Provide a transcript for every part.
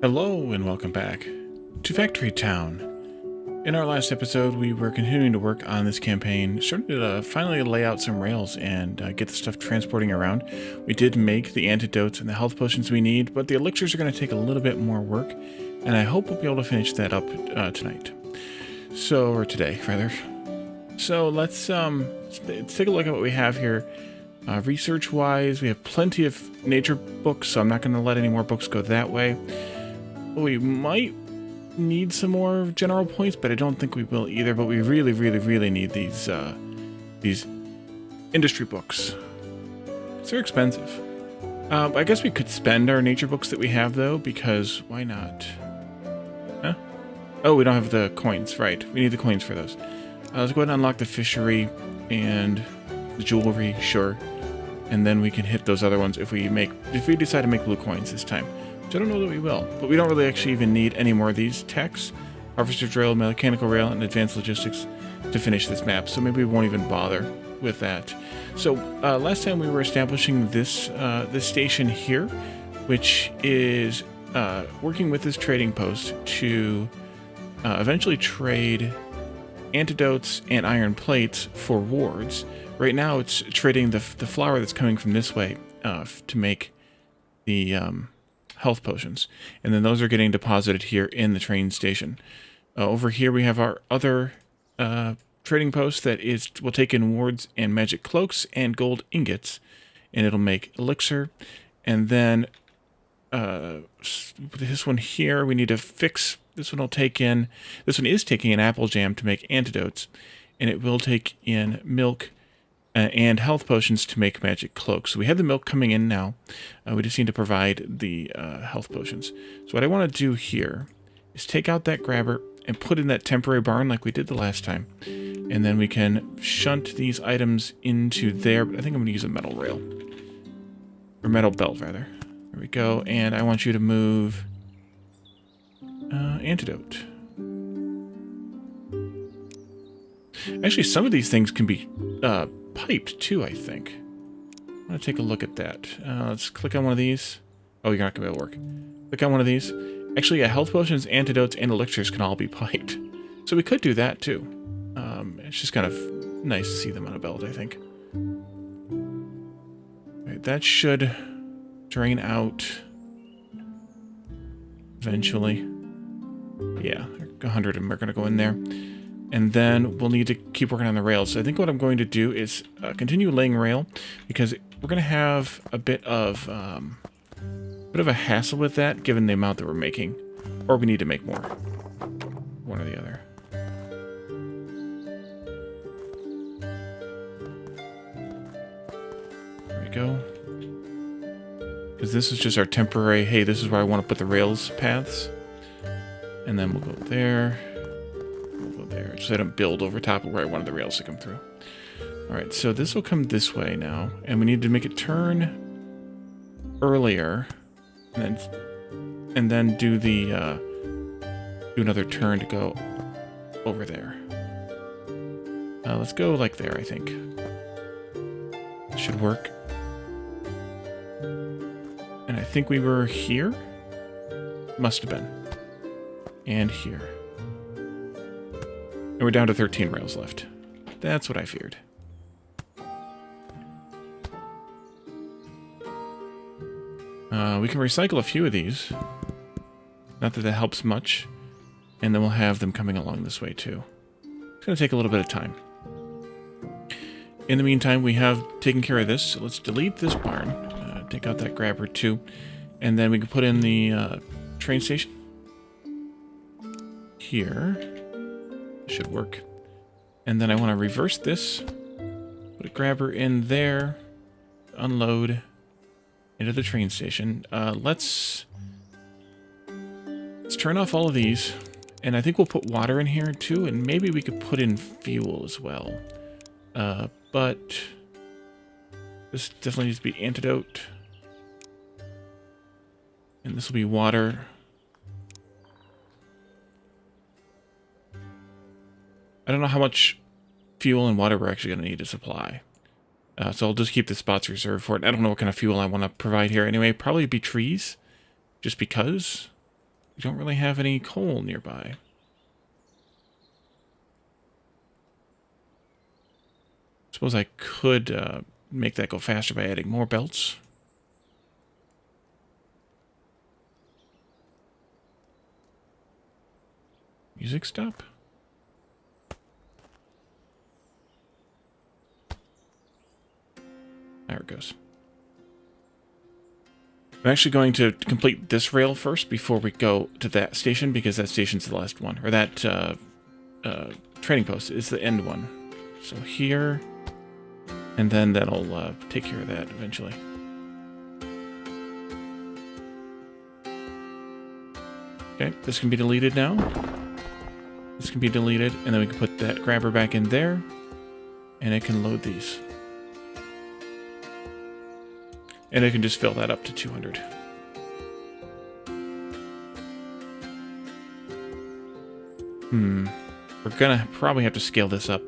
Hello and welcome back to Factory Town. In our last episode, we were continuing to work on this campaign, starting to finally lay out some rails and get the stuff transporting around. We did make the antidotes and the health potions we need, but the elixirs are going to take a little bit more work, and I hope we'll be able to finish that up tonight. Or today, rather. So let's take a look at what we have here. Research-wise, we have plenty of nature books, so I'm not going to let any more books go that way. We might need some more general points, but I don't think we will either. But we really need these industry books. They're expensive. I guess we could spend our nature books that we have, though, because why not? Huh? Oh, we don't have the coins. Right. We need the coins for those. Let's go ahead and unlock the fishery and the jewelry, sure. And then we can hit those other ones if we decide to make blue coins this time. I don't know that we will, but we don't really actually even need any more of these techs, harvester's rail, mechanical rail, and advanced logistics to finish this map, so maybe we won't even bother with that. So last time we were establishing this station here, which is working with this trading post to eventually trade antidotes and iron plates for wards. Right now it's trading the flour that's coming from this way to make the health potions, and then those are getting deposited here in the train station. Over here we have our other trading post that will take in wards and magic cloaks and gold ingots, and it'll make elixir. And then this one here we need to fix. This one is taking in apple jam to make antidotes, and it will take in milk and health potions to make magic cloaks. So we have the milk coming in now. We just need to provide the health potions. So what I want to do here is take out that grabber and put in that temporary barn like we did the last time. And then we can shunt these items into there. But I think I'm going to use a metal rail. Or metal belt, rather. There we go. And I want you to move antidote. Actually, some of these things can be piped too, I think. I'm going to take a look at that. Let's click on one of these. Oh, you're not going to be able to work. Click on one of these. Actually, yeah, health potions, antidotes, and elixirs can all be piped. So we could do that too. It's just kind of nice to see them on a belt, I think. Right, that should drain out eventually. Yeah, 100 of them are going to go in there. And then we'll need to keep working on the rails. So I think what I'm going to do is continue laying rail, because we're going to have a bit of a hassle with that, given the amount that we're making. Or we need to make more. One or the other. There we go. Because this is just our temporary, hey, this is where I want to put the rails paths. And then we'll go there. There, so I don't build over top of where I wanted the rails to come through. Alright, so this will come this way now, and we need to make it turn earlier, and then do the do another turn to go over there. Let's go like there, I think. This should work. And I think we were here? Must have been. And here. And we're down to 13 rails left. That's what I feared. We can recycle a few of these. Not that that helps much. And then we'll have them coming along this way too. It's going to take a little bit of time. In the meantime, we have taken care of this. So let's delete this barn. Take out that grabber too. And then we can put in the train station. Here. Should work. And then I want to reverse this, put a grabber in there, unload into the train station. Let's turn off all of these, and I think we'll put water in here too, and maybe we could put in fuel as well. But this definitely needs to be antidote, and this will be water. I don't know how much fuel and water we're actually going to need to supply. So I'll just keep the spots reserved for it. I don't know what kind of fuel I want to provide here anyway. Probably be trees, just because. We don't really have any coal nearby. Suppose I could make that go faster by adding more belts. Music stop? There it goes. I'm actually going to complete this rail first before we go to that station, because that station's the last one. Or that trading post is the end one. So here, and then that'll take care of that eventually. Okay, this can be deleted now. This can be deleted, and then we can put that grabber back in there, and it can load these. And I can just fill that up to 200. We're gonna probably have to scale this up.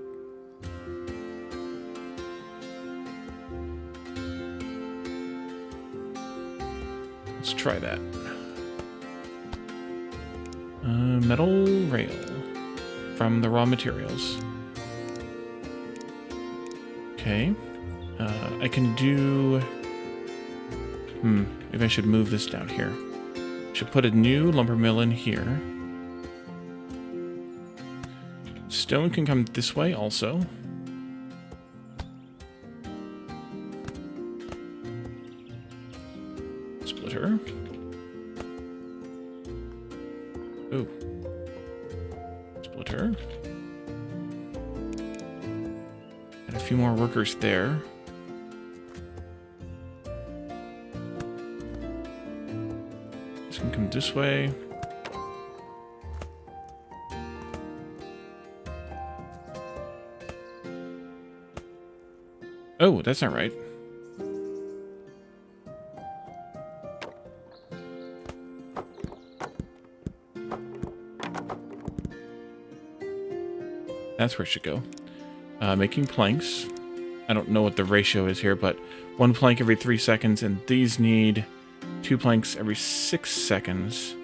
Let's try that. Metal rail from the raw materials. Okay. I can do... maybe I should move this down here. Should put a new lumber mill in here. Stone can come this way also. Splitter. Ooh. Splitter. And a few more workers there. This can come this way. Oh, that's not right. That's where it should go. Making planks. I don't know what the ratio is here, but 1 plank every 3 seconds, and these need 2 planks every 6 seconds.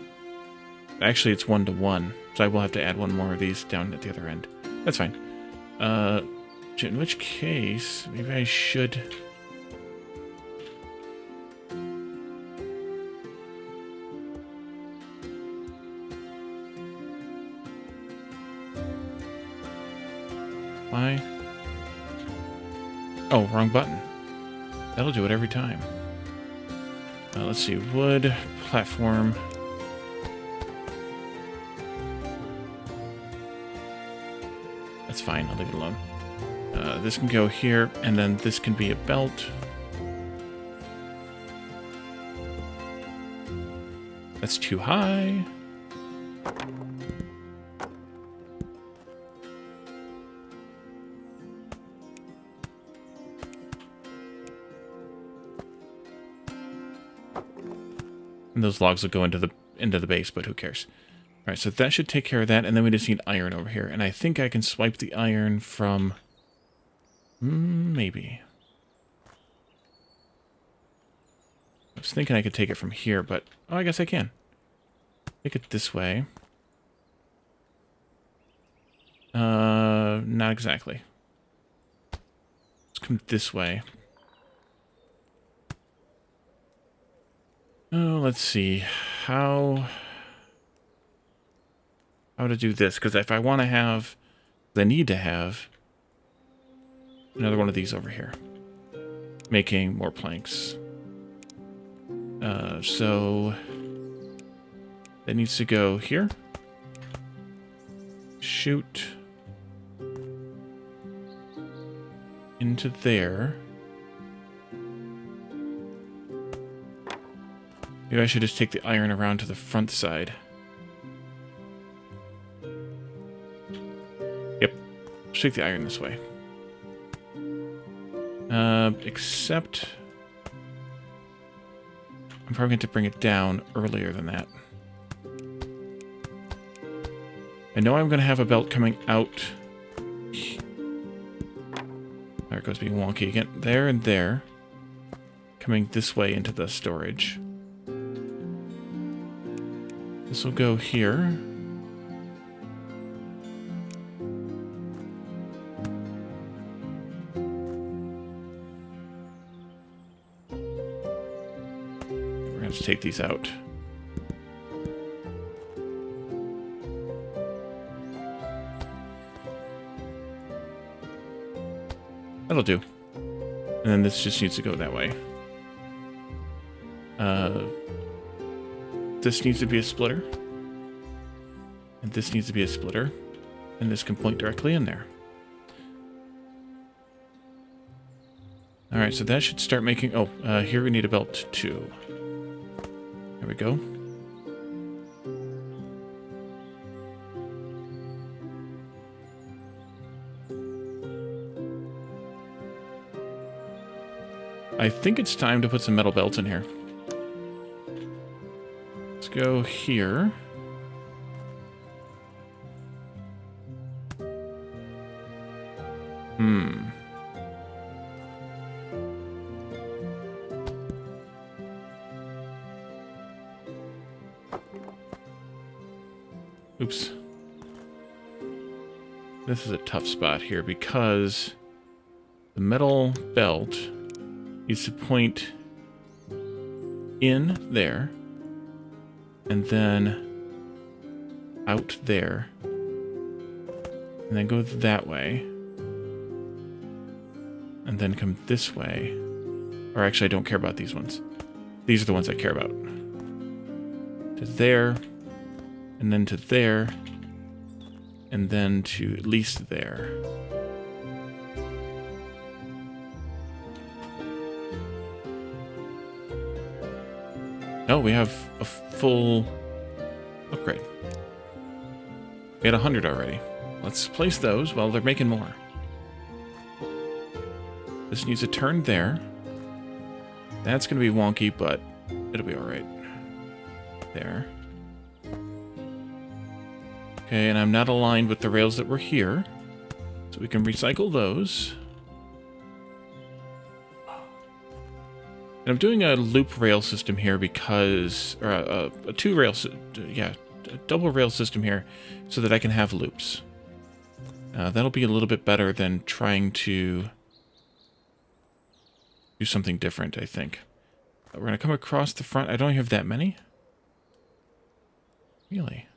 Actually, it's 1 to 1, so I will have to add 1 more of these down at the other end. That's fine. In which case, maybe I should... Why? Oh, wrong button. That'll do it every time. Let's see. Wood, platform. That's fine. I'll leave it alone. This can go here, and then this can be a belt. That's too high. And those logs will go into the base, but who cares? All right, so that should take care of that, and then we just need iron over here. And I think I can swipe the iron from... maybe. I was thinking I could take it from here, but... Oh, I guess I can. Take it this way. Not exactly. Let's come this way. Oh, let's see. How to do this, because if I want to have... I need to have... another one of these over here. Making more planks. So... that needs to go here. Shoot. Into there. Maybe I should just take the iron around to the front side. Yep. Just take the iron this way. Except... I'm probably going to bring it down earlier than that. I know I'm going to have a belt coming out. There it goes being wonky again. There and there. Coming this way into the storage. This will go here. We're going to take these out. That'll do. And then this just needs to go that way. This needs to be a splitter. And this needs to be a splitter. And this can point directly in there. Alright, so that should start making... Oh, here we need a belt too. There we go. I think it's time to put some metal belts in here. Let's go here. Oops. This is a tough spot here because the metal belt needs to point in there and then out there and then go that way and then come this way. Or actually, I don't care about these ones. These are the ones I care about. To there, and then to there, and then to at least there. Oh, we have a full upgrade. We had 100 already. Let's place those while they're making more. This needs a turn there. That's going to be wonky, but it'll be alright. There. Okay, and I'm not aligned with the rails that were here. So we can recycle those. And I'm doing a loop rail system here because... Or a two rail... Yeah, a double rail system here so that I can have loops. That'll be a little bit better than trying to do something different, I think. We're going to come across the front. I don't have that many. Really?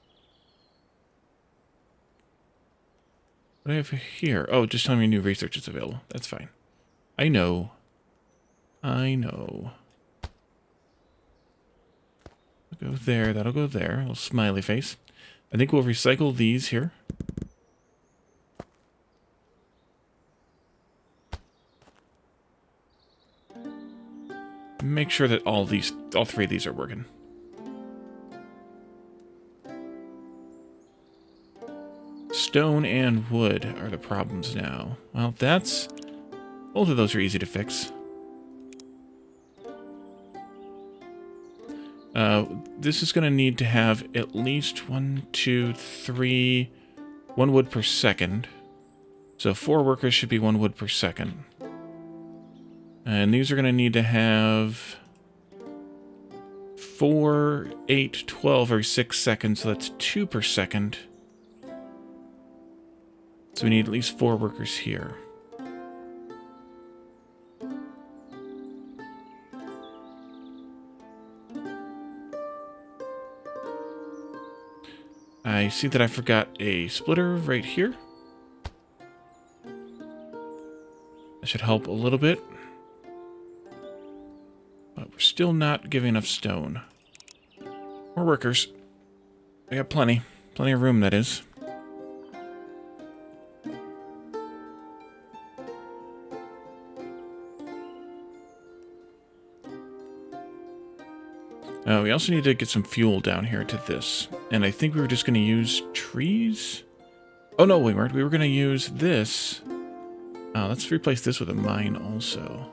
What do I have here? Oh, just telling me new research is available. That's fine. I know. I know. I'll go there. That'll go there. A little smiley face. I think we'll recycle these here. Make sure that all three of these are working. Stone and wood are the problems now. Well, both of those are easy to fix. This is going to need to have at least 1, 2, 3, 1 wood per second. So 4 workers should be 1 wood per second. And these are going to need to have 4, 8, 12, or 6 seconds, so that's 2 per second. So we need at least 4 workers here. I see that I forgot a splitter right here. That should help a little bit. But we're still not giving enough stone. More workers. We got plenty. Plenty of room, that is. We also need to get some fuel down here to this. And I think we were just going to use trees? Oh, no, we weren't. We were going to use this. Let's replace this with a mine also.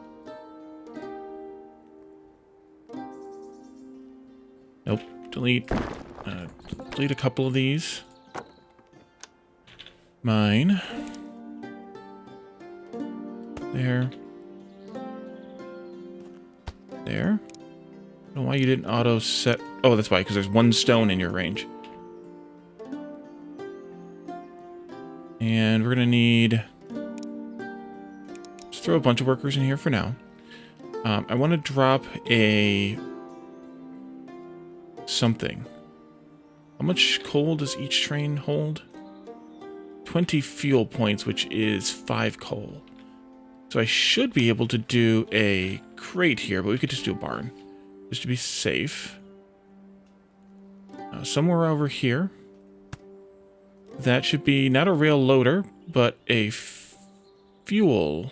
Nope. Delete. Delete a couple of these. Mine. There. There. I don't know why you didn't auto set Oh, that's why, because there's one stone in your range. And we're going to need... Just throw a bunch of workers in here for now. I want to drop a... something. How much coal does each train hold? 20 fuel points, which is 5 coal. So I should be able to do a crate here, but we could just do a barn. Just to be safe. Somewhere over here. That should be not a rail loader, but a fuel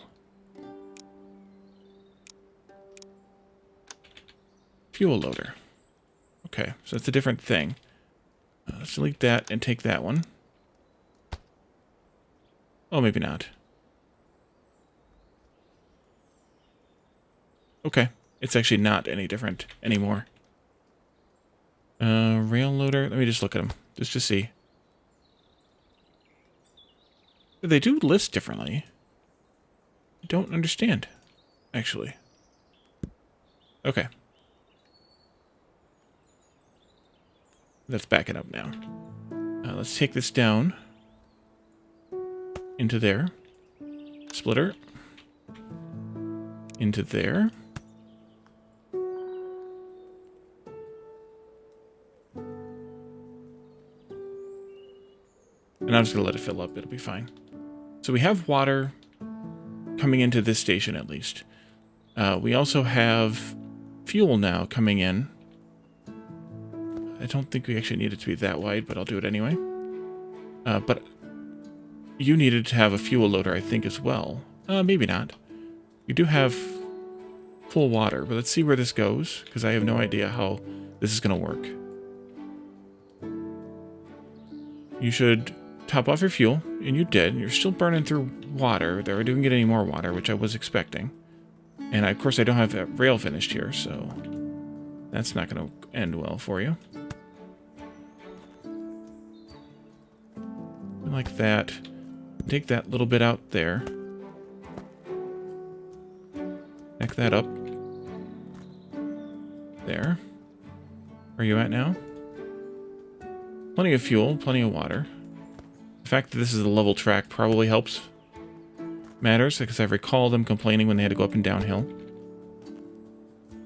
loader. Okay, so that's a different thing. Let's delete that and take that one. Oh, maybe not. Okay, it's actually not any different anymore. Rail loader, let me just look at them, just to see. They do list differently. I don't understand, actually. Okay. Let's back it up now. Let's take this down into there. Splitter. Into there. And I'm just going to let it fill up. It'll be fine. So we have water coming into this station at least. We also have fuel now coming in. I don't think we actually need it to be that wide, but I'll do it anyway. But you needed to have a fuel loader, I think, as well. Maybe not. You do have full water, but let's see where this goes, because I have no idea how this is going to work. You should top off your fuel, and you did. You're still burning through water. There, I didn't get any more water, which I was expecting. And of course, I don't have that rail finished here, so that's not going to end well for you. Like that. Take that little bit out there. Back that up. There. Where are you at now? Plenty of fuel, plenty of water. The fact that this is a level track probably helps matters, because I recall them complaining when they had to go up and downhill.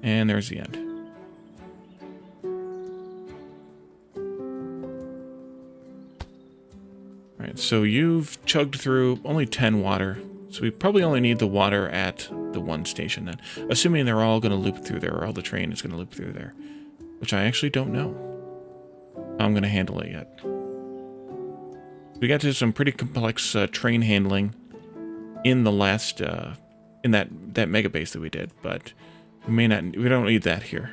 And there's the end. Alright, so you've chugged through only 10 water, so we probably only need the water at the one station then. Assuming they're all going to loop through there, or all the train is going to loop through there. Which I actually don't know how I'm going to handle it yet. We got to some pretty complex train handling in the last, in that mega base that we did, but we don't need that here.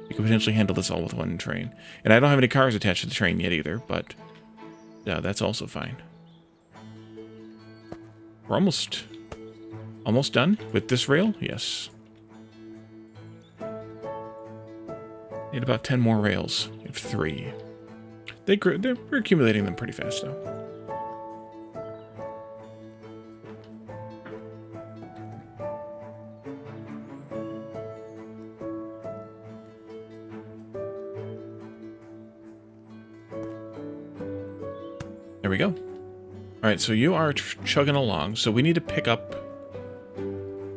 We could potentially handle this all with one train. And I don't have any cars attached to the train yet either, but that's also fine. We're almost done with this rail? Yes. Need about 10 more rails. We have 3. We're accumulating them pretty fast, though. There we go. All right, so you are chugging along. So we need to pick up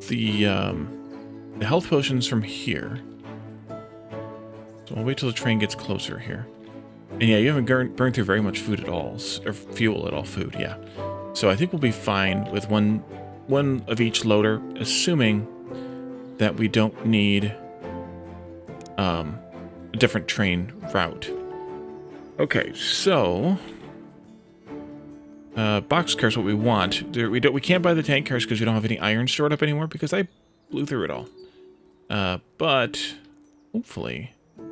the health potions from here. So I'll wait till the train gets closer here. And yeah, you haven't burned through very much food at all, or fuel at all. Food, yeah. So I think we'll be fine with one of each loader, assuming that we don't need a different train route. Okay, so boxcars, what we want. We can't buy the tank cars because we don't have any iron stored up anymore because I blew through it all. But hopefully, I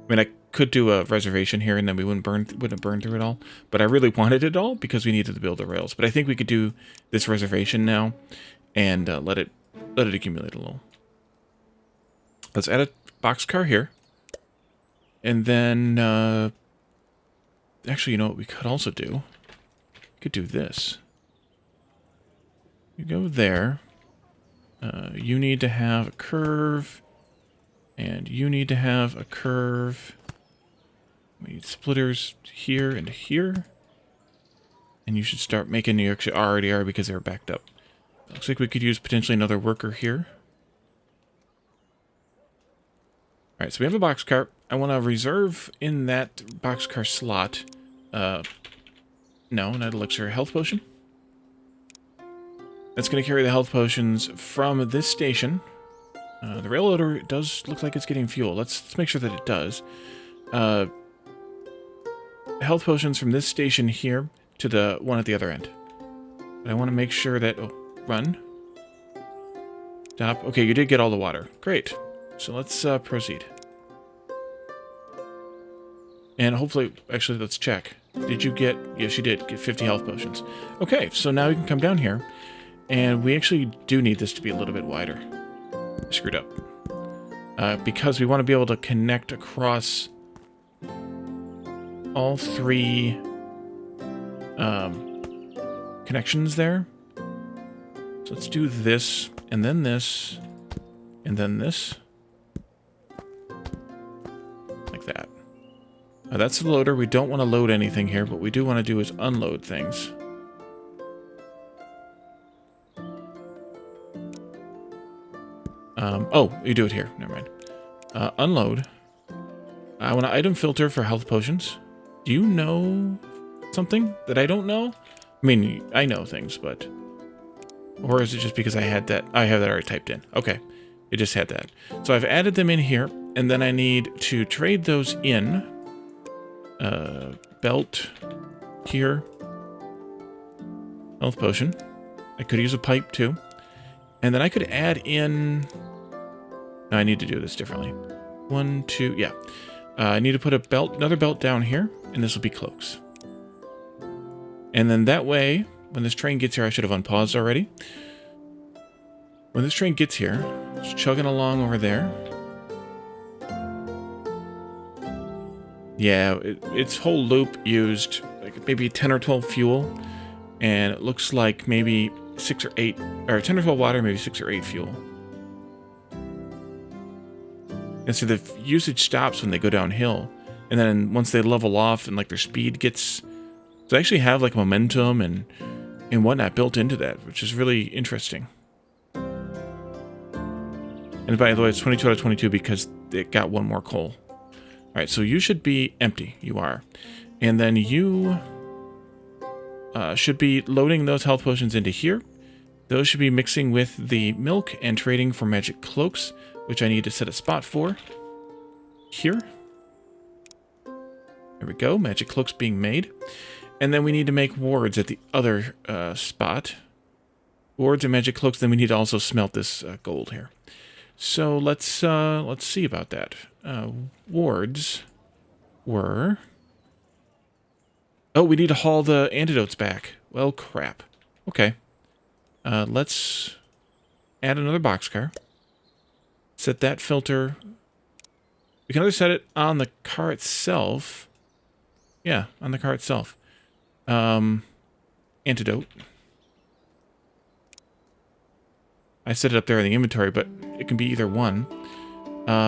mean, I could do a reservation here and then we wouldn't burn through it all. But I really wanted it all because we needed to build the rails. But I think we could do this reservation now and let it accumulate a little. Let's add a boxcar here, and then actually, you know what we could also do? Could do this. You go there. You need to have a curve. And you need to have a curve. need splitters here and here. And you should start making, you actually already are because they were backed up. Looks like we could use potentially another worker here. Alright, so we have a boxcar. I want to reserve in that boxcar slot. No, not elixir, health potion. That's going to carry the health potions from this station. The rail loader does look like it's getting fuel. Let's make sure that it does. Health potions from this station here to the one at the other end. But I want to make sure that... Oh, run. Stop. Okay, you did get all the water. Great. So let's proceed. And hopefully... Actually, let's check. Did you get... Yes, you did get 50 health potions. Okay, so now we can come down here. And we actually do need this to be a little bit wider. I screwed up. Because we want to be able to connect across all three connections there. So let's do this, and then this, and then this. Like that. Now that's the loader. We don't want to load anything here. What we do want to do is unload things. Oh, you do it here. Never mind. Unload. I want an item filter for health potions. Do you know something that I don't know? I mean, I know things, but... Or is it just because I had that? I have that already typed in. Okay. It just had that. So I've added them in here, and then I need to trade those in. Belt here. Health potion. I could use a pipe, too. And then I could add in... No, I need to do this differently. 1, 2, yeah. I need to put a belt, another belt down here, and this will be cloaks. And then that way, when this train gets here, I should have unpaused already. When this train gets here, it's chugging along over there. Yeah, its whole loop used like maybe 10 or 12 fuel, and it looks like maybe 6 or 8, or 10 or 12 water, maybe 6 or 8 fuel. And so the usage stops when they go downhill, and then once they level off and like their speed gets, so they actually have like momentum and whatnot built into that, which is really interesting. And by the way, it's 22 out of 22 because it got one more coal. All right, so you should be empty. You are, and then you should be loading those health potions into here. Those should be mixing with the milk and trading for magic cloaks, which I need to set a spot for. Here. There we go. Magic cloaks being made. And then we need to make wards at the other spot. Wards and magic cloaks. Then we need to also smelt this gold here. So let's see about that. Wards were... Oh, we need to haul the antidotes back. Well, crap. Okay. Let's add another boxcar. Set that filter. We can either set it on the car itself. Yeah, on the car itself. Antidote. I set it up there in the inventory, but it can be either one.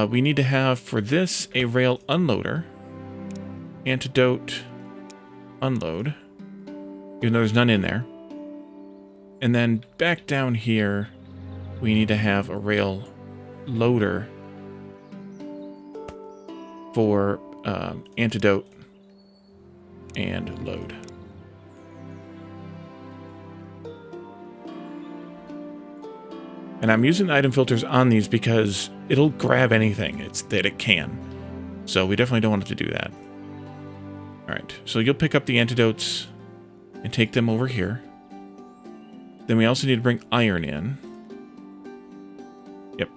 We need to have, for this, a rail unloader. Antidote. Unload. Even though there's none in there. And then back down here, we need to have a rail loader for antidote and load. And I'm using the item filters on these because it'll grab anything that it can. So we definitely don't want it to do that. Alright, so you'll pick up the antidotes and take them over here. Then we also need to bring iron in. Yep.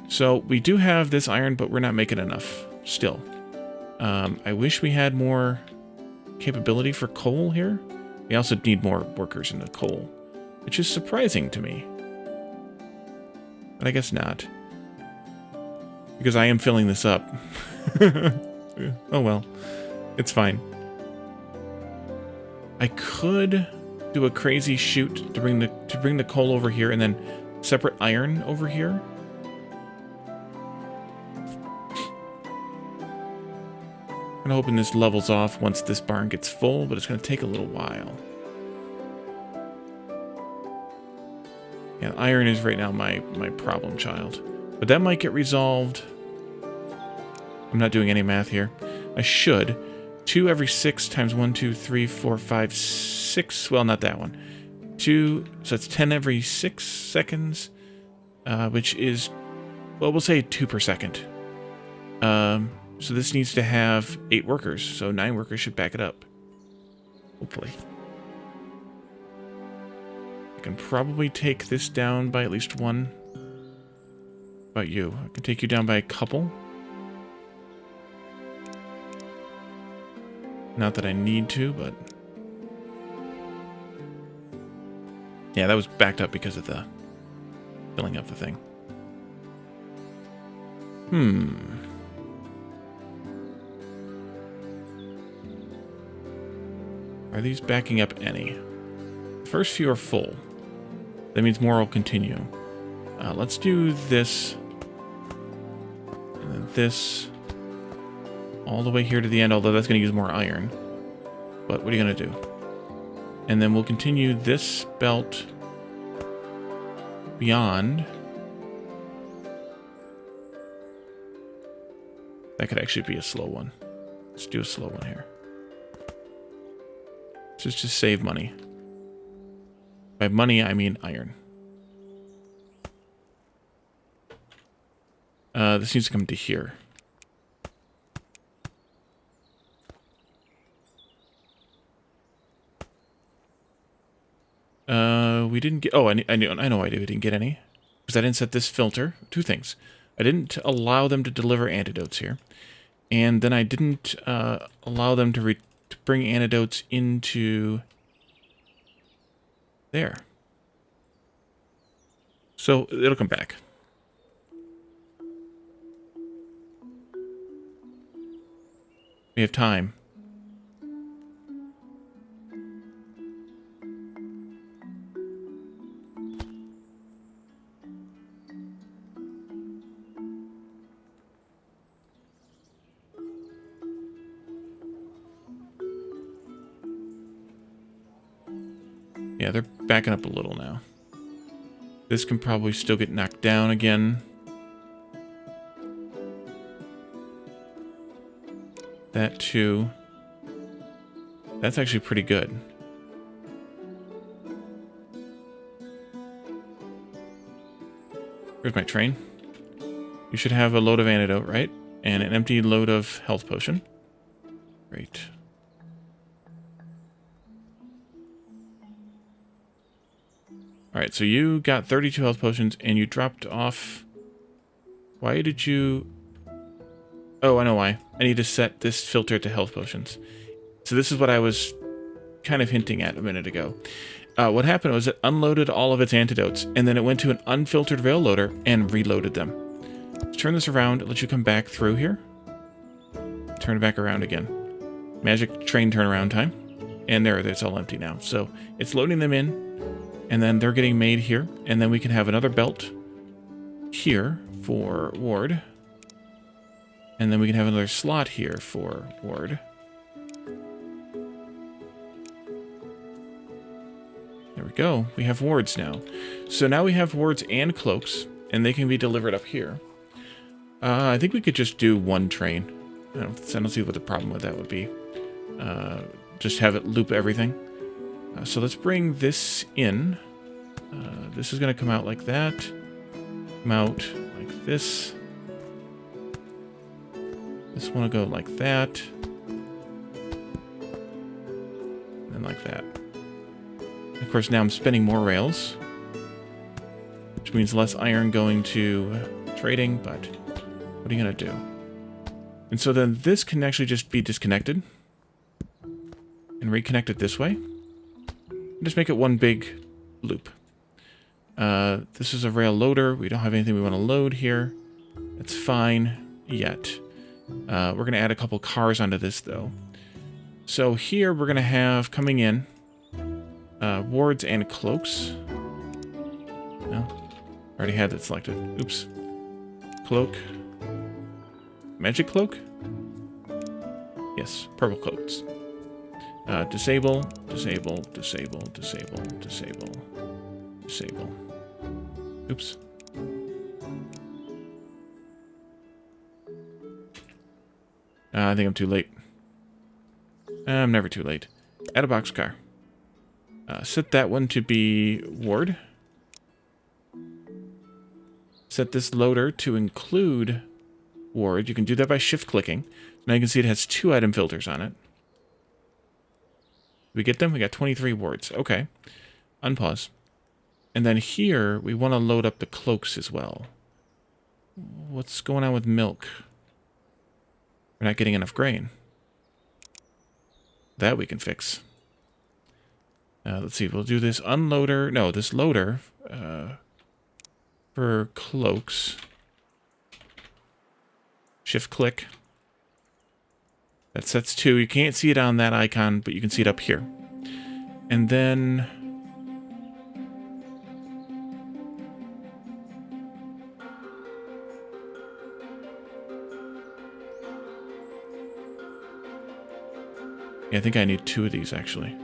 So we do have this iron, but we're not making enough still. I wish we had more capability for coal here. We also need more workers in the coal, which is surprising to me. But I guess not. Because I am filling this up. Oh well. It's fine. I could do a crazy shoot to bring the coal over here and then separate iron over here. I'm hoping this levels off once this barn gets full, but it's going to take a little while. Yeah, iron is right now my problem child. But that might get resolved. I'm not doing any math here. I should. 2 every 6 times 1, 2, 3, 4, 5, 6. Well, not that one. 2, so it's 10 every 6 seconds, which is, well, we'll say 2 per second. So this needs to have 8 workers, so 9 workers should back it up. Hopefully. I can probably take this down by at least 1. How about you? I can take you down by a couple. Not that I need to, but... yeah, that was backed up because of the filling up the thing. Are these backing up any? The first few are full. That means more will continue. Let's do this. And then this. All the way here to the end, although that's going to use more iron. But what are you going to do? And then we'll continue this belt beyond. That could actually be a slow one. Let's do a slow one here. Just to save money. By money, I mean iron. This needs to come to here. We didn't get... oh, I know why we didn't get any. Because I didn't set this filter. 2 things. I didn't allow them to deliver antidotes here. And then I didn't allow them to bring antidotes into there. So it'll come back. We have time. Yeah, they're backing up a little now. This can probably still get knocked down again. That too. That's actually pretty good. Here's my train. You should have a load of antidote, right? And an empty load of health potion. Great. Alright, so you got 32 health potions, and you dropped off... Why did you... Oh, I know why. I need to set this filter to health potions. So this is what I was kind of hinting at a minute ago. What happened was it unloaded all of its antidotes, and then it went to an unfiltered rail loader and reloaded them. Let's turn this around, let you come back through here. Turn it back around again. Magic train turnaround time. And there, it's all empty now. So it's loading them in, and then they're getting made here, and then we can have another belt here for Ward. And then we can have another slot here for Ward. There we go. We have wards now. So now we have wards and cloaks, and they can be delivered up here. I think we could just do one train. I don't see what the problem with that would be. Just have it loop everything. So let's bring this in. This is going to come out like that. Come out like this. This one will go like that. And like that. Of course, now I'm spinning more rails, which means less iron going to trading, but what are you going to do? And so then this can actually just be disconnected and reconnected this way. And just make it one big loop. This is a rail loader. We don't have anything we want to load here. That's fine yet. We're going to add a couple cars onto this, though. So here we're going to have coming in wards and cloaks. No, I already had that selected. Oops. Cloak. Magic cloak? Yes, purple coats. Disable, disable, disable, disable, disable, disable. Oops. I think I'm too late. I'm never too late. Add a boxcar. Set that one to be Ward. Set this loader to include Ward. You can do that by shift-clicking. Now you can see it has 2 item filters on it. We get them? We got 23 wards. Okay. Unpause. And then here, we want to load up the cloaks as well. What's going on with milk? We're not getting enough grain. That we can fix. Let's see. We'll do this unloader. No, this loader for cloaks. Shift-click. That sets 2. You can't see it on that icon, but you can see it up here. And then... yeah, I think I need 2 of these, actually.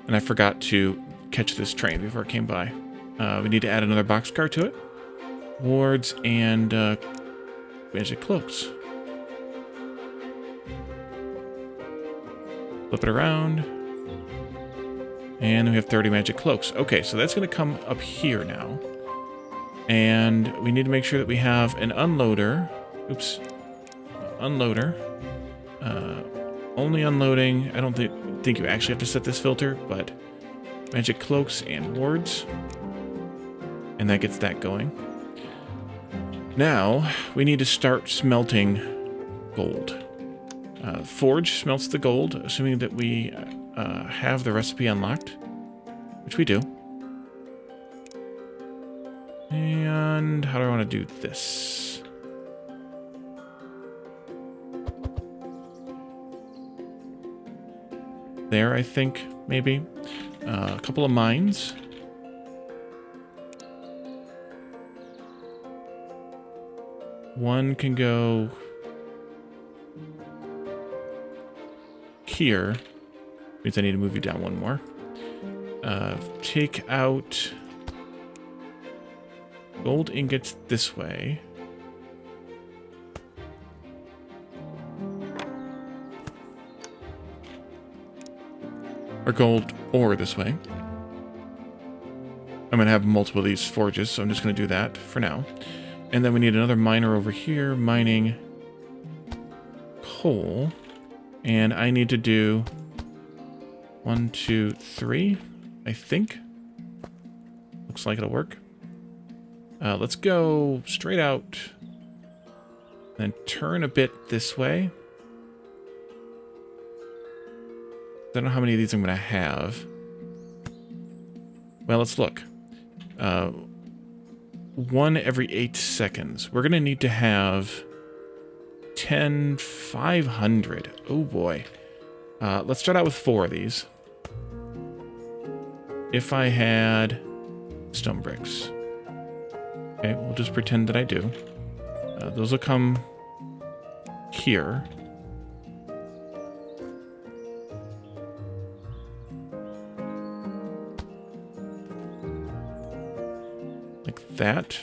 And I forgot to catch this train before it came by. We need to add another boxcar to it. Wards and magic cloaks. Flip it around. And we have 30 magic cloaks. Okay, so that's going to come up here now. And we need to make sure that we have an unloader. Oops. Unloader. Only unloading. I don't think you actually have to set this filter, but magic cloaks and wards. And that gets that going. Now, we need to start smelting gold. Forge smelts the gold, assuming that we have the recipe unlocked, which we do. And how do I want to do this? There, I think, maybe. A couple of mines. One can go here. Means I need to move you down one more. Take out gold ingots this way. Or gold ore this way. I'm going to have multiple of these forges, so I'm just going to do that for now. And then we need another miner over here, mining coal. And I need to do 1, 2, 3, I think. Looks like it'll work. Let's go straight out. Then turn a bit this way. I don't know how many of these I'm going to have. Well, let's look. 1 every 8 seconds. We're going to need to have 10, 500. Oh boy. Let's start out with 4 of these. If I had stone bricks. Okay, we'll just pretend that I do. Those will come here. Like that.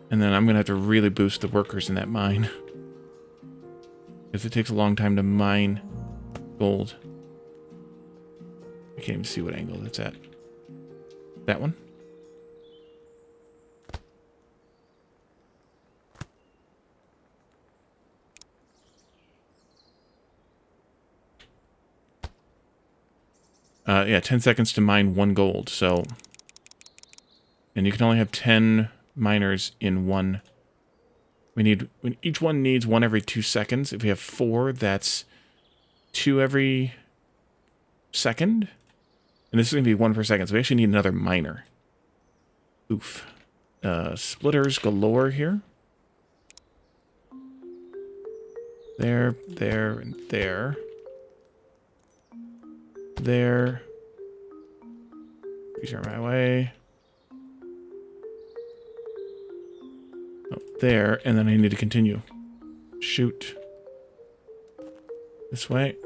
And then I'm going to have to really boost the workers in that mine. Because it takes a long time to mine gold. I can't even see what angle that's at. That one? Yeah, 10 seconds to mine 1 gold, so... And you can only have 10 miners in one. Each one needs 1 every 2 seconds. If we have 4, that's 2 every second. And this is going to be 1 per second, so we actually need another miner. Oof. Splitters galore here. There, and there. There. These are my way. Oh, there, and then I need to continue. Shoot. This way.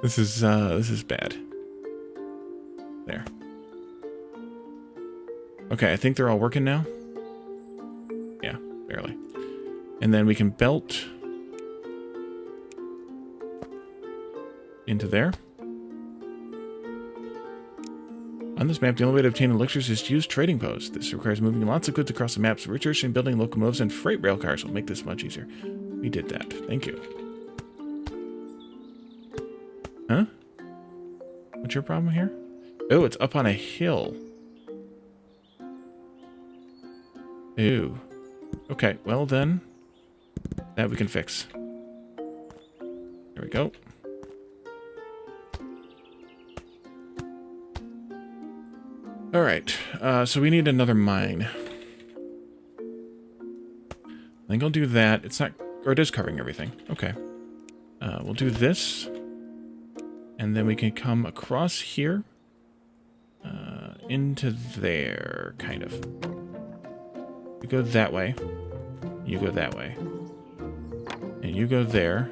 This is bad. There. Okay, I think they're all working now. Yeah, barely. And then we can belt into there. On this map, the only way to obtain elixirs is to use trading posts. This requires moving lots of goods across the maps. Researching and building locomotives and freight rail cars will make this much easier. We did that. Thank you. Huh? What's your problem here? Oh, it's up on a hill. Ew. Okay, well then, that we can fix. There we go. Alright, so we need another mine. I think I'll do that. It's not, or it is covering everything. Okay. We'll do this. And then we can come across here. Into there, kind of. You go that way. You go that way. And you go there.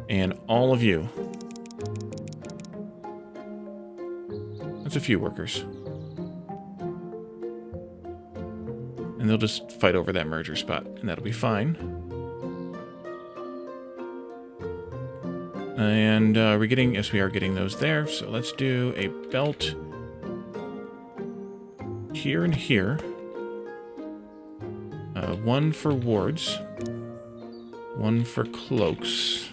And all of you. That's a few workers. And they'll just fight over that merger spot, and that'll be fine. And we're getting, yes, we are getting those there. So let's do a belt here and here. One for wards. One for cloaks.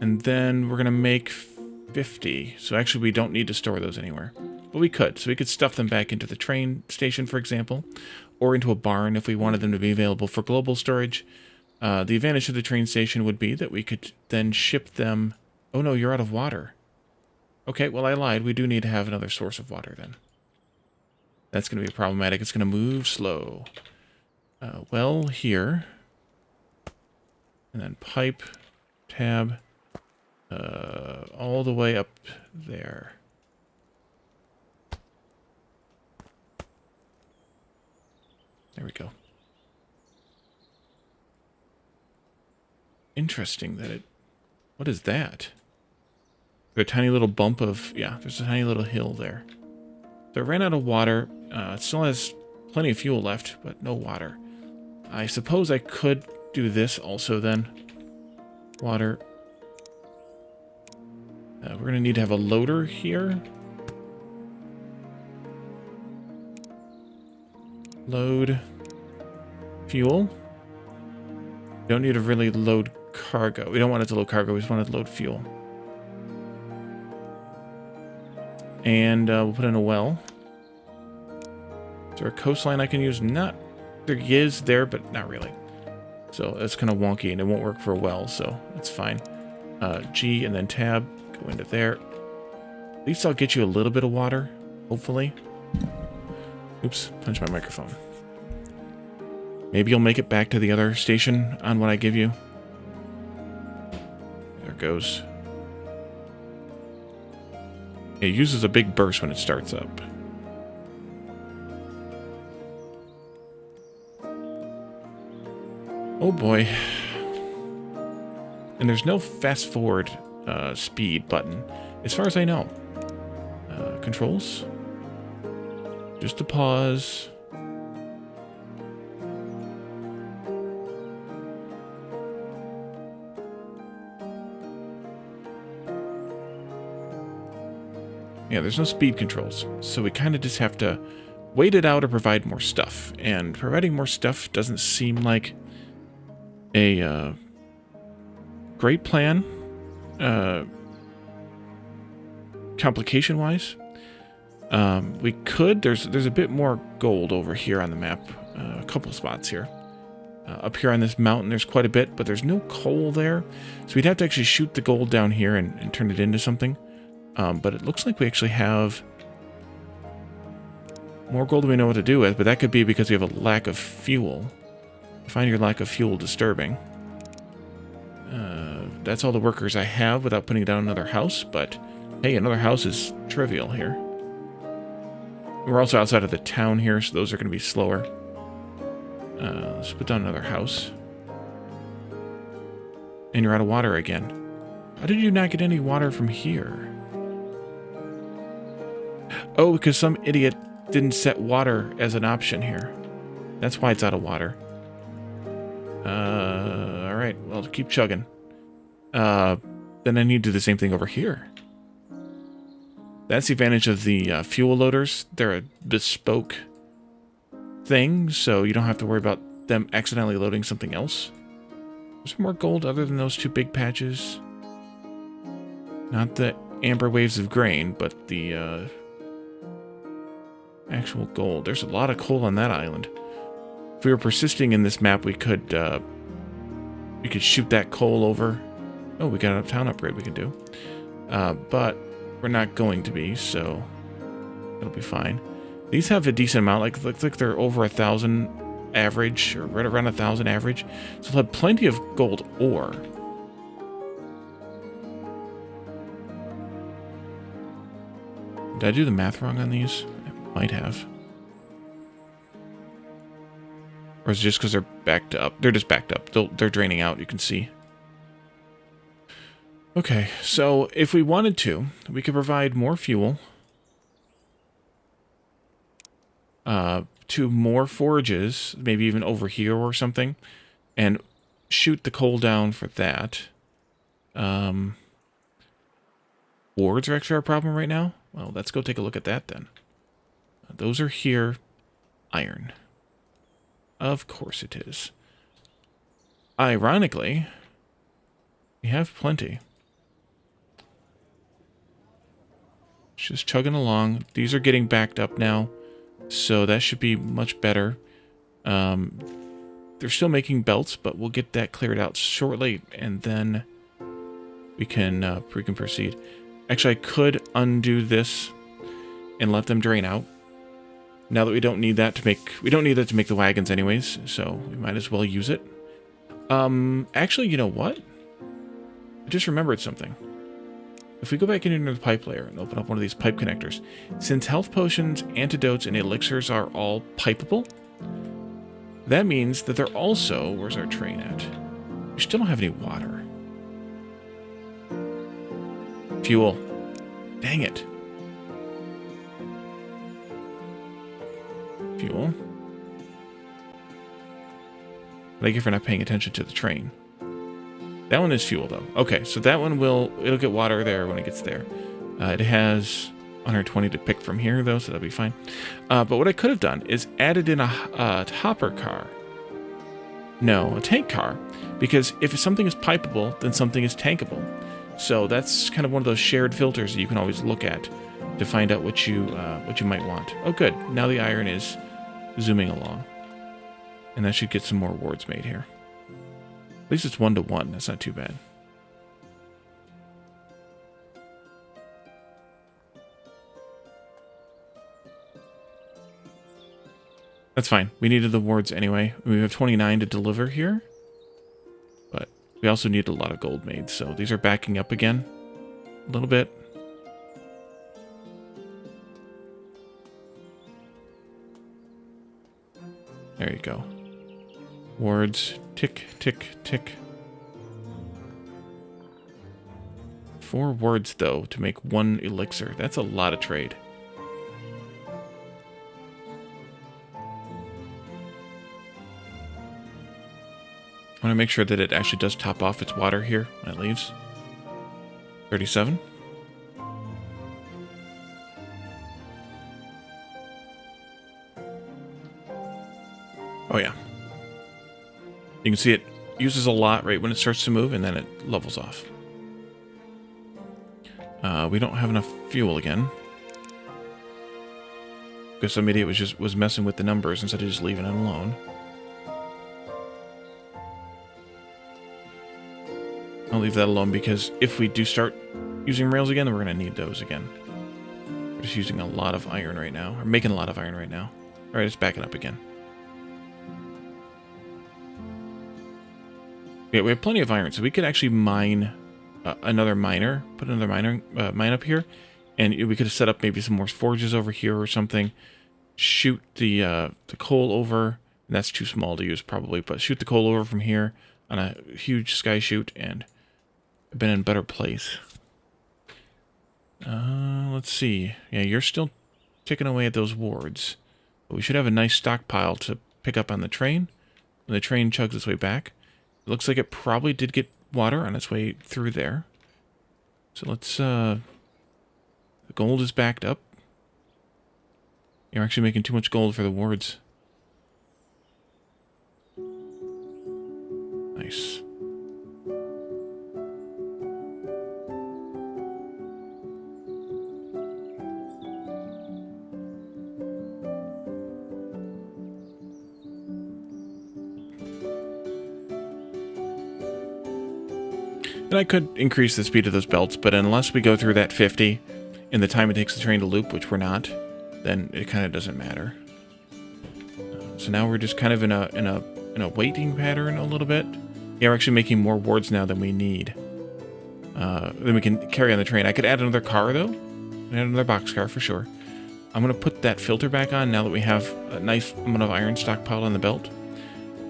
And then we're going to make 50. So actually we don't need to store those anywhere. But we could. So we could stuff them back into the train station, for example. Or into a barn if we wanted them to be available for global storage. The advantage of the train station would be that we could then ship them... Oh no, you're out of water. Okay, well I lied. We do need to have another source of water then. That's going to be problematic. It's going to move slow. Well, here. And then pipe, tab, all the way up there. There we go. Interesting that it... What is that? A tiny little bump of... Yeah, there's a tiny little hill there. So it ran out of water. It still has plenty of fuel left, but no water. I suppose I could do this also then. Water. We're going to need to have a loader here. Load. Fuel. We don't need to really load cargo. We don't want it to load cargo. We just want it to load fuel. And we'll put in a well. Is there a coastline I can use? Not. There is there, but not really. So it's kind of wonky and it won't work for a well, so that's fine. G and then tab. Go into there. At least I'll get you a little bit of water, hopefully. Oops, punched my microphone. Maybe you'll make it back to the other station on what I give you. There it goes. It uses a big burst when it starts up. Oh boy. And there's no fast forward speed button, as far as I know. Controls. Just to pause. Yeah, there's no speed controls, so we kind of just have to wait it out or provide more stuff. And providing more stuff doesn't seem like a great plan, complication-wise. We could, there's a bit more gold over here on the map, a couple spots here. Up here on this mountain, there's quite a bit, but there's no coal there. So we'd have to actually shoot the gold down here and turn it into something. But it looks like we actually have More gold than we know what to do with, but that could be because we have a lack of fuel. I find your lack of fuel disturbing. That's all the workers I have without putting down another house, but hey, another house is trivial here. We're also outside of the town here, so those are going to be slower. Let's put down another house. And you're out of water again. How did you not get any water from here? Oh, because some idiot didn't set water as an option here. That's why it's out of water. Alright, well, keep chugging. Then I need to do the same thing over here. That's the advantage of the fuel loaders. They're a bespoke thing, so you don't have to worry about them accidentally loading something else. Is there more gold other than those two big patches? Not the amber waves of grain, but the actual gold. There's a lot of coal on that island. If we were persisting in this map, we could shoot that coal over. Oh, we got a town upgrade we can do. But we're not going to be, so it'll be fine. These have a decent amount, looks like they're over 1,000 average, or right around 1,000 average. So we'll have plenty of gold ore. Did I do the math wrong on these? I might have. Or is it just because they're backed up? They're just backed up. They're draining out, you can see. Okay, so if we wanted to, we could provide more fuel to more forages, maybe even over here or something, and shoot the coal down for that. Wards are actually our problem right now? Well, let's go take a look at that then. Those are here. Iron. Of course it is. Ironically, we have plenty. Just chugging along. These are getting backed up now, so that should be much better. They're still making belts, but we'll get that cleared out shortly, and then we can proceed. Actually, I could undo this and let them drain out. Now that we don't need that to make the wagons anyways, so we might as well use it. Actually, you know what? I just remembered something. If we go back into the pipe layer and open up one of these pipe connectors, since health potions, antidotes, and elixirs are all pipeable, that means that they're also... Where's our train at? We still don't have any water. Fuel. Dang it. Fuel. Thank you for not paying attention to the train. That one is fuel, though. Okay, so that one it'll get water there when it gets there. It has 120 to pick from here, though, so that'll be fine. But what I could have done is added in a hopper car. No, a tank car. Because if something is pipeable, then something is tankable. So that's kind of one of those shared filters that you can always look at to find out what you might want. Oh, good. Now the iron is zooming along. And that should get some more wards made here. At least it's 1-to-1. That's not too bad. That's fine. We needed the wards anyway. We have 29 to deliver here. But we also need a lot of gold made. So these are backing up again. A little bit. There you go. Wards. Tick, tick, tick. 4 wards, though, to make 1 elixir. That's a lot of trade. I want to make sure that it actually does top off its water here when it leaves. 37. Oh, yeah. You can see it uses a lot right when it starts to move, and then it levels off. We don't have enough fuel again. Because some idiot was messing with the numbers instead of just leaving it alone. I'll leave that alone because if we do start using rails again, then we're going to need those again. Just using a lot of iron right now. Or making a lot of iron right now. Alright, it's backing up again. Yeah, we have plenty of iron, so we could actually mine another miner. Put another mine up here. And we could have set up maybe some more forges over here or something. Shoot the coal over. And that's too small to use probably, but shoot the coal over from here on a huge sky chute and been in a better place. Let's see. Yeah, you're still ticking away at those wards. But we should have a nice stockpile to pick up on the train when the train chugs its way back. It looks like it probably did get water on its way through there. So let's, the gold is backed up. You're actually making too much gold for the wards. Nice. And I could increase the speed of those belts, but unless we go through that 50 in the time it takes the train to loop, which we're not, then it kind of doesn't matter. So now we're just kind of in a waiting pattern a little bit. Yeah, we're actually making more wards now than we need. Then we can carry on the train. I could add another car though. Add another boxcar for sure. I'm gonna put that filter back on now that we have a nice amount of iron stockpiled on the belt.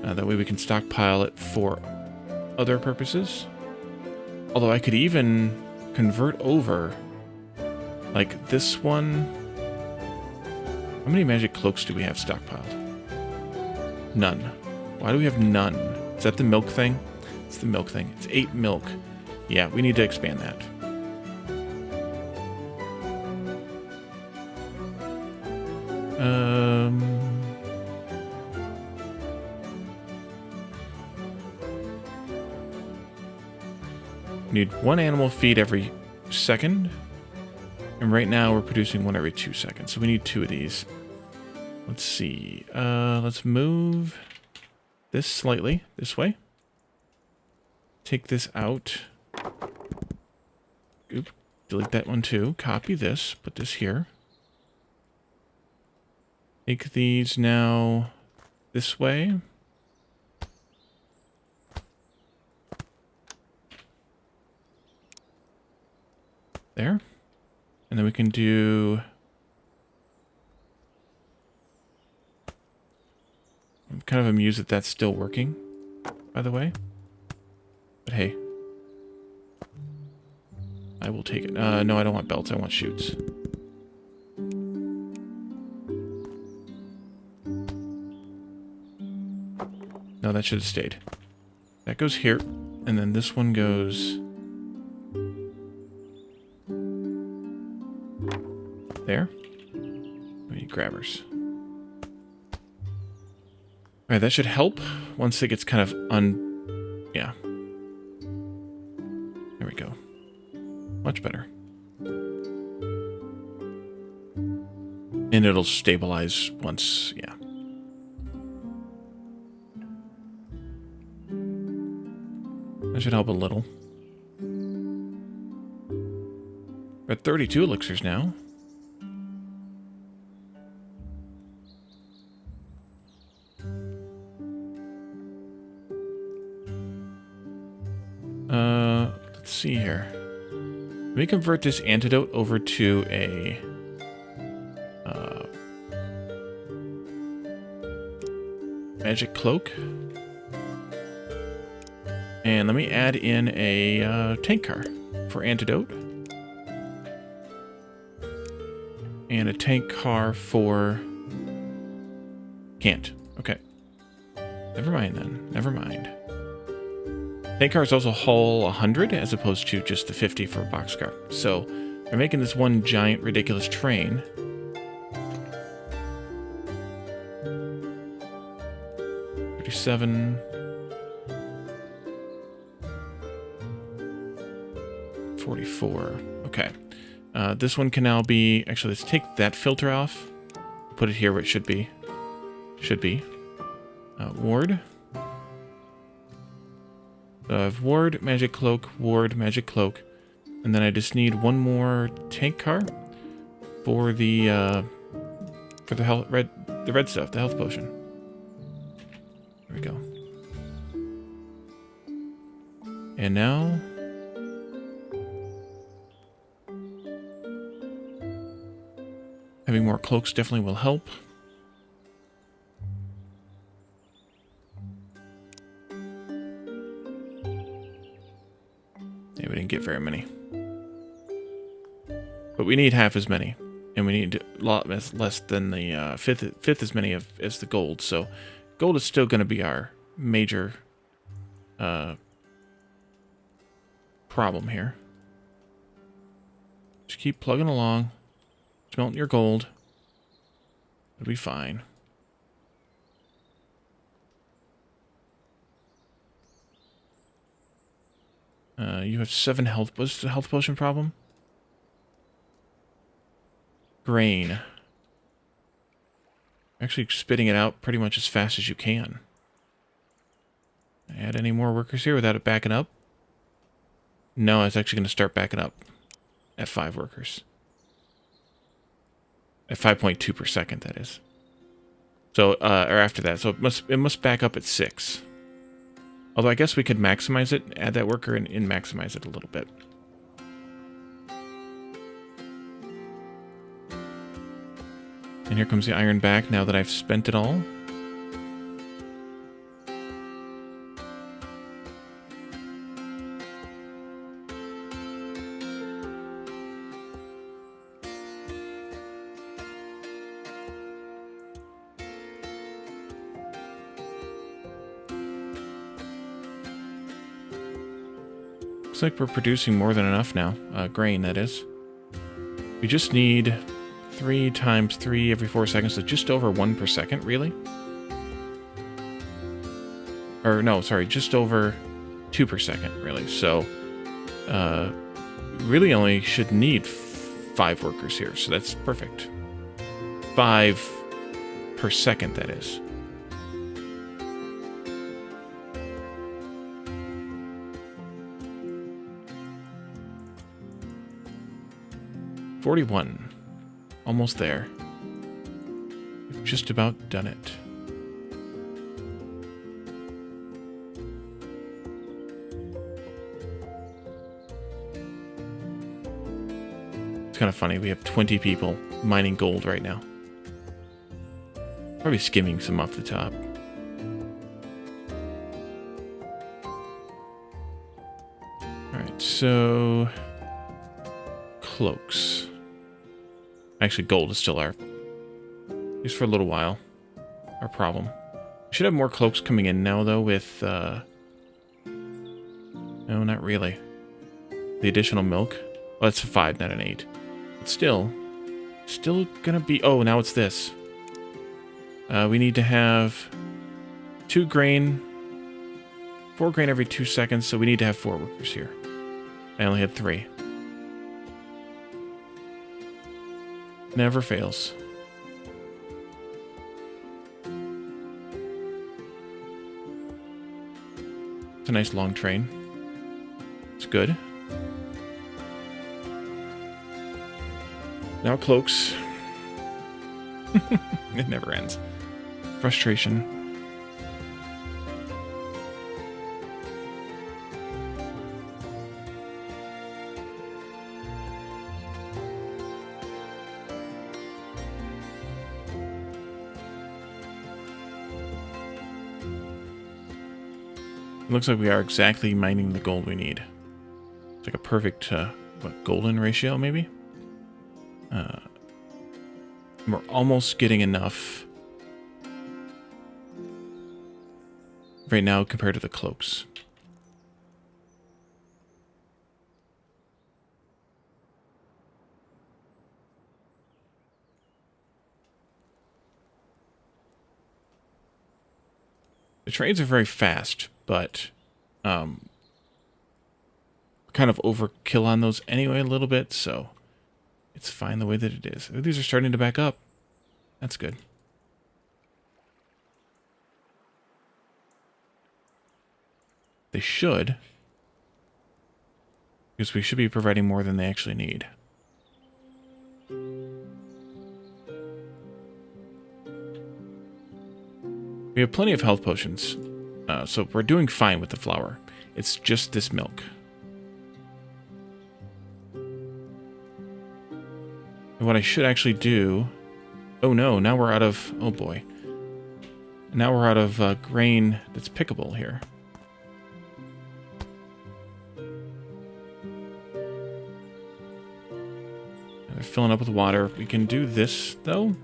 That way we can stockpile it for other purposes. Although I could even convert over, like this one. How many magic cloaks do we have stockpiled? None. Why do we have none? Is that the milk thing? It's the milk thing. It's 8 milk. Yeah, we need to expand that. Need 1 animal feed every second. And right now we're producing 1 every 2 seconds. So we need 2 of these. Let's see. Let's move this slightly this way. Take this out. Oop. Delete that one too. Copy this. Put this here. Take these now this way. There. And then we can do... I'm kind of amused that that's still working, by the way. But hey. I will take it. No, I don't want belts. I want chutes. No, that should have stayed. That goes here. And then this one goes... there. We need grabbers. Alright, that should help once it gets kind of yeah. There we go. Much better. And it'll stabilize once, yeah. That should help a little. We're at 32 elixirs now. Let's see here. Let me convert this antidote over to a magic cloak. And let me add in a tank car for antidote. And a tank car for... can't. Okay. Never mind then. Never mind. Tank cars also haul 100 as opposed to just the 50 for a boxcar. So we're making this one giant ridiculous train. $37. 44. Okay. This one can now be... actually, let's take that filter off. Put it here where it should be. Ward. So I have Ward, Magic Cloak, Ward, Magic Cloak. And then I just need one more tank car. for the health the red stuff, the health potion. There we go. And now having more cloaks definitely will help. Yeah, we didn't get very many. But we need half as many. And we need a lot less than the fifth as many as the gold. So gold is still going to be our major problem here. Just keep plugging along. Smelting your gold. It'll be fine. You have 7 health. What's the health potion problem? Grain. Actually spitting it out pretty much as fast as you can. Add any more workers here without it backing up? No, it's actually going to start backing up at 5 workers. At 5.2 per second, that is. So, or after that. So it must back up at 6. Although I guess we could maximize it, add that worker, and maximize it a little bit. And here comes the iron back now that I've spent it all. Looks like we're producing more than enough now. Grain, that is. We just need 3 times 3 every 4 seconds, so just over 1 per second, really? Or, no, sorry, just over 2 per second, really. So, really only should need 5 workers here, so that's perfect. 5 per second, that is. $41. Almost there. We've just about done it. It's kind of funny. We have 20 people mining gold right now. Probably skimming some off the top. Alright, so... cloaks. Actually, gold is still our, at least for a little while, our problem. We should have more cloaks coming in now, though, with, no, not really. The additional milk. Well, that's a 5, not an 8. But still gonna be, oh, now it's this. We need to have 2 grain, 4 grain every 2 seconds, so we need to have 4 workers here. I only had 3. Never fails. It's a nice long train. It's good. Now cloaks. It never ends. Frustration. It looks like we are exactly mining the gold we need. It's like a perfect, what, golden ratio, maybe? We're almost getting enough right now compared to the cloaks. The trains are very fast, but kind of overkill on those anyway a little bit, so it's fine the way that it is. These are starting to back up. That's good. They should, because we should be providing more than they actually need. We have plenty of health potions, so we're doing fine with the flour. It's just this milk. And what I should actually do... Oh no, now we're out of... Oh boy. Now we're out of grain that's pickable here. They're filling up with water. We can do this, though.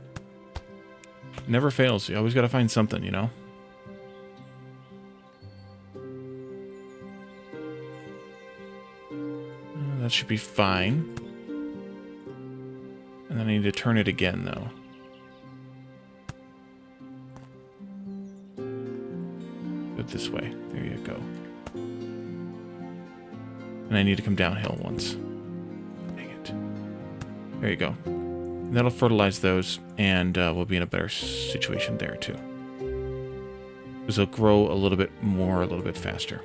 Never fails. You always got to find something, you know? That should be fine. And then I need to turn it again, though. Go this way. There you go. And I need to come downhill once. Dang it. There you go. And that'll fertilize those, and we'll be in a better situation there, too. Because they'll grow a little bit more, a little bit faster.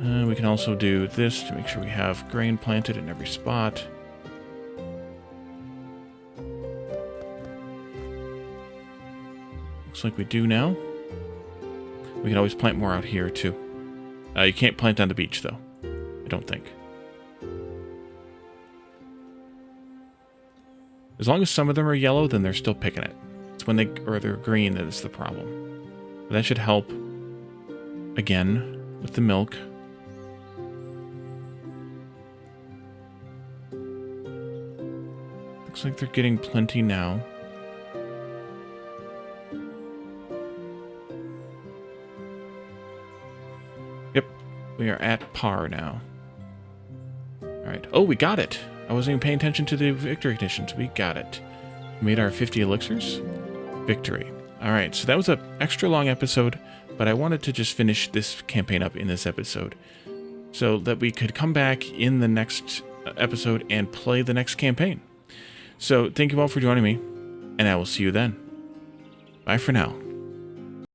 We can also do this to make sure we have grain planted in every spot. Looks like we do now. We can always plant more out here, too. You can't plant on the beach, though. I don't think. As long as some of them are yellow, then they're still picking it. It's when they're green that is the problem. But that should help, again, with the milk. Looks like they're getting plenty now. Yep, we are at par now. Alright. Oh, we got it! I wasn't even paying attention to the victory conditions. We got it. We made our 50 elixirs. Victory. Alright, so that was an extra long episode, but I wanted to just finish this campaign up in this episode so that we could come back in the next episode and play the next campaign. So thank you all for joining me, and I will see you then. Bye for now.